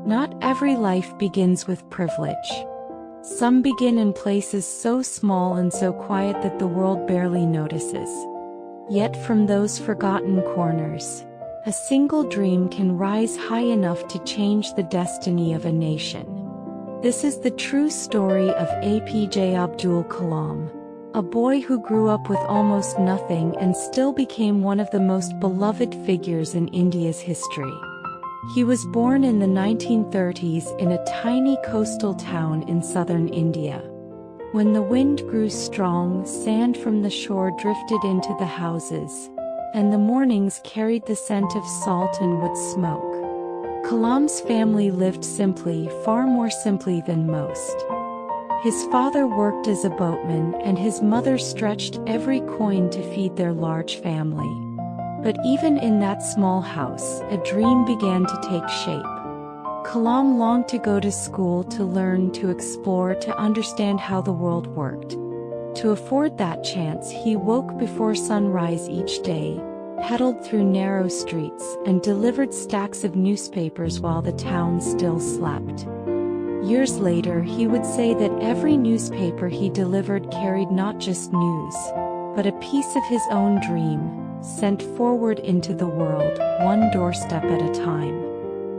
Not every life begins with privilege. Some begin in places so small and so quiet that the world barely notices. Yet from those forgotten corners, a single dream can rise high enough to change the destiny of a nation. This is the true story of APJ Abdul Kalam, a boy who grew up with almost nothing and still became one of the most beloved figures in India's history. He was born in the 1930s in a tiny coastal town in southern India. When the wind grew strong, sand from the shore drifted into the houses, and the mornings carried the scent of salt and wood smoke. Kalam's family lived simply, far more simply than most. His father worked as a boatman and his mother stretched every coin to feed their large family. But even in that small house, a dream began to take shape. Kalam longed to go to school, to learn, to explore, to understand how the world worked. To afford that chance, he woke before sunrise each day, pedaled through narrow streets, and delivered stacks of newspapers while the town still slept. Years later, he would say that every newspaper he delivered carried not just news, but a piece of his own dream, sent forward into the world, one doorstep at a time.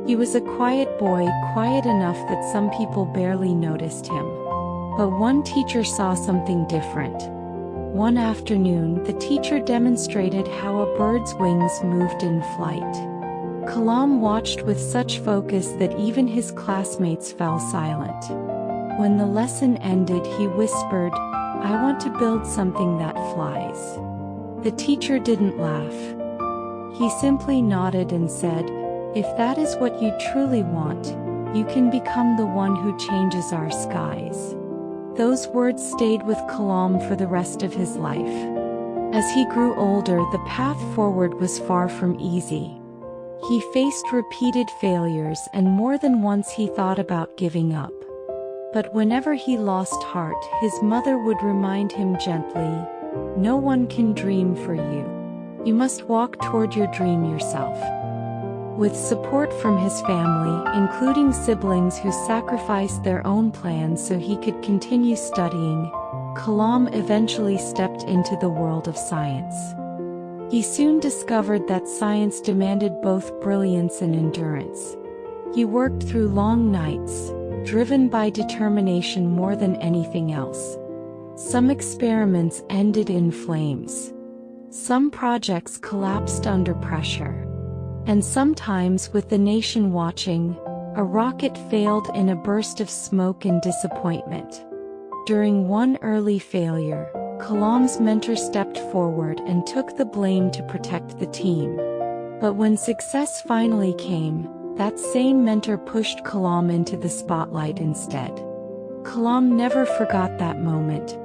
He was a quiet boy, quiet enough that some people barely noticed him. But one teacher saw something different. One afternoon, the teacher demonstrated how a bird's wings moved in flight. Kalam watched with such focus that even his classmates fell silent. When the lesson ended, he whispered, "I want to build something that flies." The teacher didn't laugh. He simply nodded and said, "If that is what you truly want, you can become the one who changes our skies." Those words stayed with Kalam for the rest of his life. As he grew older, the path forward was far from easy. He faced repeated failures and more than once he thought about giving up. But whenever he lost heart, his mother would remind him gently, "No one can dream for you. You must walk toward your dream yourself." With support from his family, including siblings who sacrificed their own plans so he could continue studying, Kalam eventually stepped into the world of science. He soon discovered that science demanded both brilliance and endurance. He worked through long nights, driven by determination more than anything else. Some experiments ended in flames. Some projects collapsed under pressure. And sometimes, with the nation watching, a rocket failed in a burst of smoke and disappointment. During one early failure, Kalam's mentor stepped forward and took the blame to protect the team. But when success finally came, that same mentor pushed Kalam into the spotlight instead. Kalam never forgot that moment.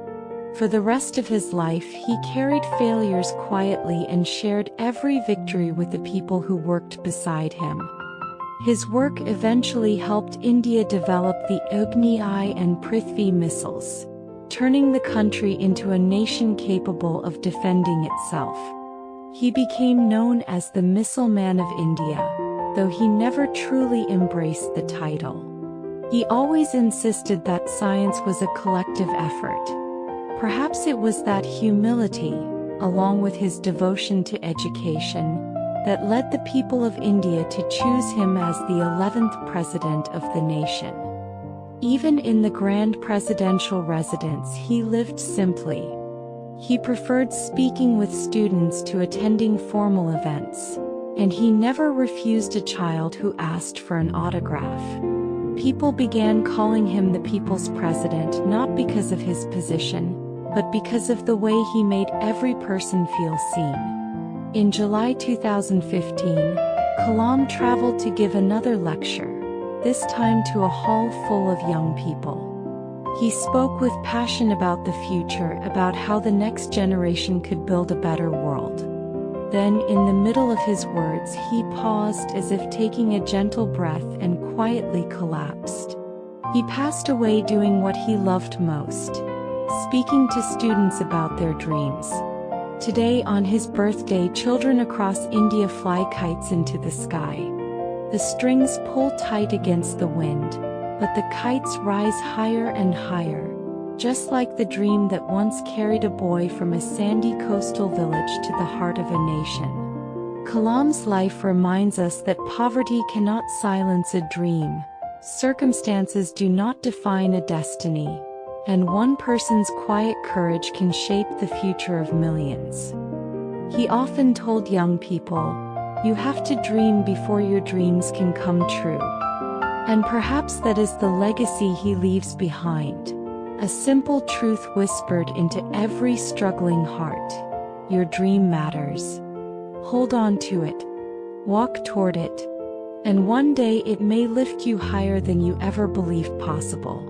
For the rest of his life, he carried failures quietly and shared every victory with the people who worked beside him. His work eventually helped India develop the Agni and Prithvi missiles, turning the country into a nation capable of defending itself. He became known as the Missile Man of India, though he never truly embraced the title. He always insisted that science was a collective effort. Perhaps it was that humility, along with his devotion to education, that led the people of India to choose him as the 11th president of the nation. Even in the grand presidential residence, he lived simply. He preferred speaking with students to attending formal events, and he never refused a child who asked for an autograph. People began calling him the People's President not because of his position, but because of the way he made every person feel seen. In July 2015, Kalam traveled to give another lecture, this time to a hall full of young people. He spoke with passion about the future, about how the next generation could build a better world. Then, in the middle of his words, he paused as if taking a gentle breath and quietly collapsed. He passed away doing what he loved most, speaking to students about their dreams. Today, on his birthday, children across India fly kites into the sky. The strings pull tight against the wind, but the kites rise higher and higher, just like the dream that once carried a boy from a sandy coastal village to the heart of a nation. Kalam's life reminds us that poverty cannot silence a dream, circumstances do not define a destiny, and one person's quiet courage can shape the future of millions. He often told young people, "You have to dream before your dreams can come true." And perhaps that is the legacy he leaves behind. A simple truth whispered into every struggling heart. Your dream matters. Hold on to it. Walk toward it. And one day it may lift you higher than you ever believed possible.